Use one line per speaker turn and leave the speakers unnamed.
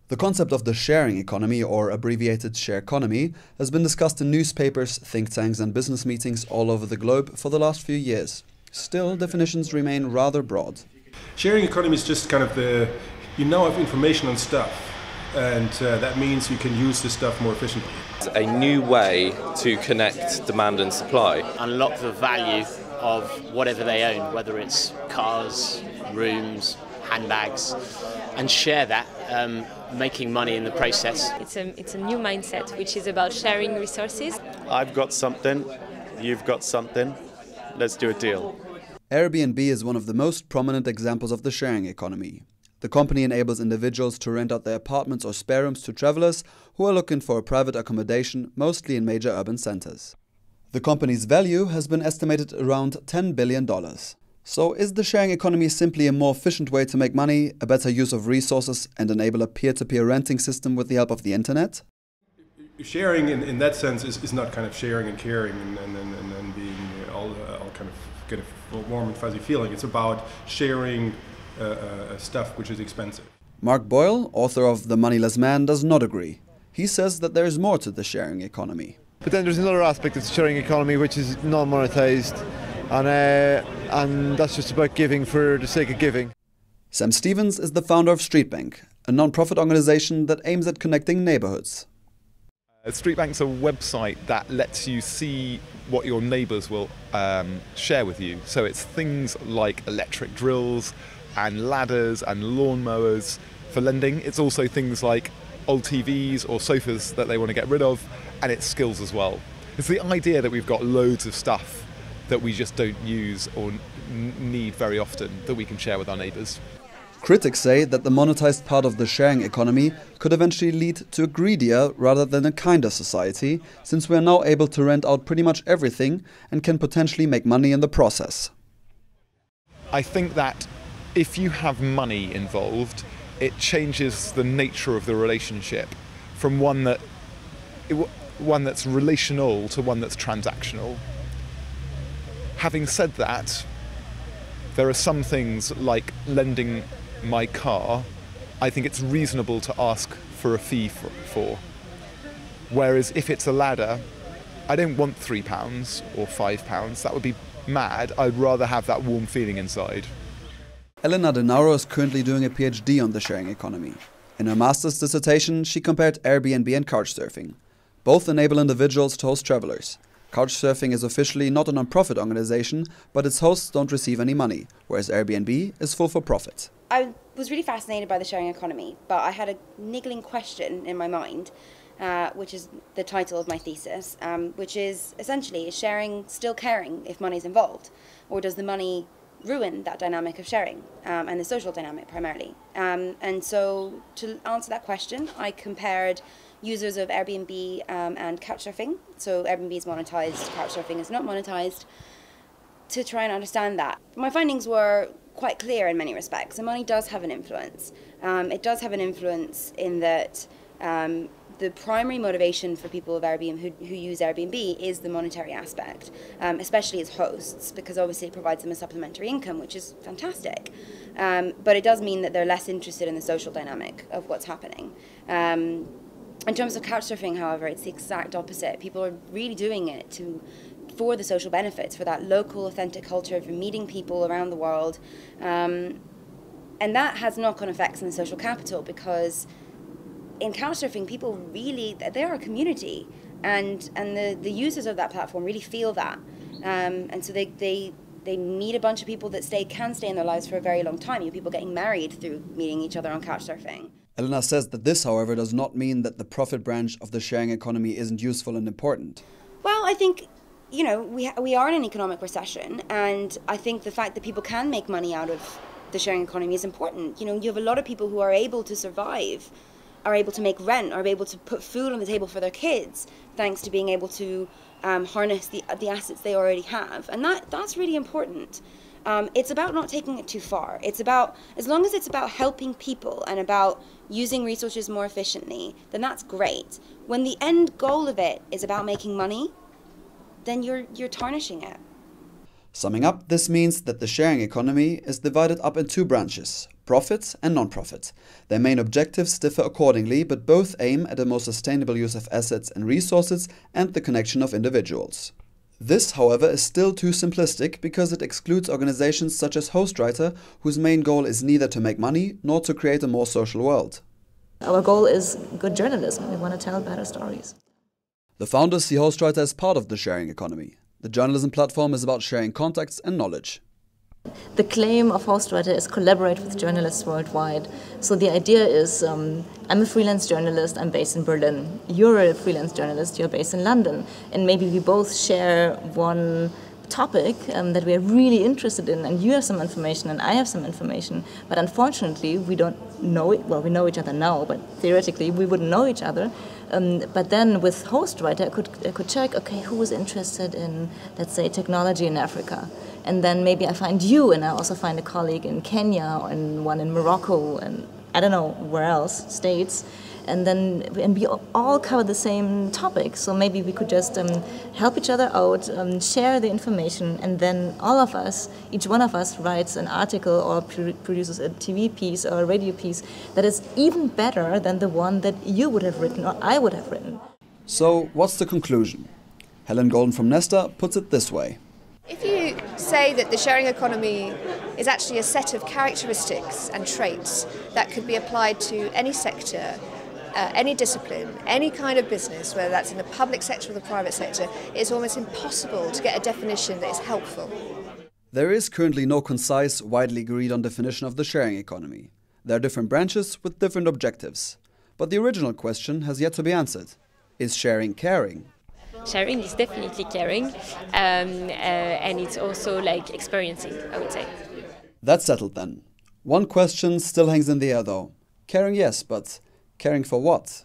The concept of the sharing economy, or abbreviated shareconomy, has been discussed in newspapers, think tanks and business meetings all over the globe for the last few years. Still, definitions remain rather broad.
Sharing economy is just kind of you now have information on stuff, and that means you can use this stuff more efficiently.
It's a new way to connect demand and supply.
Unlock the value of whatever they own, whether it's cars, rooms, handbags, and share that, making money in the process.
It's a new mindset, which is about sharing resources.
I've got something, you've got something, let's do a deal.
Airbnb is one of the most prominent examples of the sharing economy. The company enables individuals to rent out their apartments or spare rooms to travelers who are looking for a private accommodation, mostly in major urban centers. The company's value has been estimated around $10 billion. So is the sharing economy simply a more efficient way to make money, a better use of resources, and enable a peer-to-peer renting system with the help of the internet?
Sharing in that sense is not kind of sharing and caring and being all kind of warm and fuzzy feeling. It's about sharing stuff which is expensive.
Mark Boyle, author of The Moneyless Man, does not agree. He says that there is more to the sharing economy.
But then there's another aspect of the sharing economy which is non-monetized, and that's just about giving for the sake of giving.
Sam Stevens is the founder of Streetbank, a non-profit organization that aims at connecting neighborhoods.
Streetbank's a website that lets you see what your neighbours will share with you. So it's things like electric drills and ladders and lawnmowers for lending. It's also things like old TVs or sofas that they want to get rid of, and it's skills as well. It's the idea that we've got loads of stuff that we just don't use or need very often that we can share with our neighbours.
Critics say that the monetized part of the sharing economy could eventually lead to a greedier rather than a kinder society, since we are now able to rent out pretty much everything and can potentially make money in the process.
I think that if you have money involved, it changes the nature of the relationship from one that's relational to one that's transactional. Having said that, there are some things like lending my car, I think it's reasonable to ask for a fee for. Whereas if it's a ladder, I don't want £3 or £5. That would be mad. I'd rather have that warm feeling inside.
Elena De Nauro is currently doing a PhD on the sharing economy. In her master's dissertation, she compared Airbnb and Couchsurfing. Both enable individuals to host travelers. Couchsurfing is officially not a non-profit organization, but its hosts don't receive any money, whereas Airbnb is full for profit.
I was really fascinated by the sharing economy, but I had a niggling question in my mind, which is the title of my thesis, which is essentially, is sharing still caring if money's involved? Or does the money ruin that dynamic of sharing and the social dynamic primarily? And so to answer that question, I compared users of Airbnb and Couchsurfing. So Airbnb is monetized, Couchsurfing is not monetized, to try and understand that. My findings were quite clear in many respects. And money does have an influence. It does have an influence in that the primary motivation for people of Airbnb who use Airbnb is the monetary aspect, especially as hosts, because obviously it provides them a supplementary income, which is fantastic. But it does mean that they're less interested in the social dynamic of what's happening. In terms of Couchsurfing, however, it's the exact opposite. People are really doing it for the social benefits, for that local, authentic culture, for meeting people around the world. And that has knock-on effects on the social capital, because in Couchsurfing, people really, they're a community, and the users of that platform really feel that. And so they meet a bunch of people that can stay in their lives for a very long time. You know, people getting married through meeting each other on Couchsurfing.
Elena says that this, however, does not mean that the profit branch of the sharing economy isn't useful and important.
Well, I think, you know, we are in an economic recession, and I think the fact that people can make money out of the sharing economy is important. You know, you have a lot of people who are able to survive, are able to make rent, are able to put food on the table for their kids, thanks to being able to harness the assets they already have. And that's really important. It's about not taking it too far. It's about, as long as it's about helping people and about using resources more efficiently, then that's great. When the end goal of it is about making money, then you're tarnishing it.
Summing up, this means that the sharing economy is divided up in two branches: profit and non-profit. Their main objectives differ accordingly, but both aim at a more sustainable use of assets and resources and the connection of individuals. This, however, is still too simplistic because it excludes organizations such as Hostwriter, whose main goal is neither to make money nor to create a more social world.
Our goal is good journalism. We want to tell better stories.
The founders see Hostwriter as part of the sharing economy. The journalism platform is about sharing contacts and knowledge.
The claim of Hostwriter is collaborate with journalists worldwide. So the idea is, I'm a freelance journalist, I'm based in Berlin. You're a freelance journalist, you're based in London. And maybe we both share one topic that we are really interested in, and you have some information and I have some information. But unfortunately, we don't know it. Well, we know each other now, but theoretically, we wouldn't know each other. But then with Hostwriter, I could check, okay, who is interested in, let's say, technology in Africa? And then maybe I find you, and I also find a colleague in Kenya, and one in Morocco, and I don't know where else, States. And we all cover the same topic. So maybe we could just help each other out, share the information, and then all of us, each one of us writes an article or produces a TV piece or a radio piece that is even better than the one that you would have written or I would have written.
So what's the conclusion? Helen Golden from Nesta puts it this way.
If you say that the sharing economy is actually a set of characteristics and traits that could be applied to any sector, any discipline, any kind of business, whether that's in the public sector or the private sector, it's almost impossible to get a definition that is helpful.
There is currently no concise, widely agreed on definition of the sharing economy. There are different branches with different objectives. But the original question has yet to be answered. Is sharing caring?
Sharing is definitely caring, and it's also like experiencing, I would say.
That's settled then. One question still hangs in the air though. Caring, yes, but caring for what?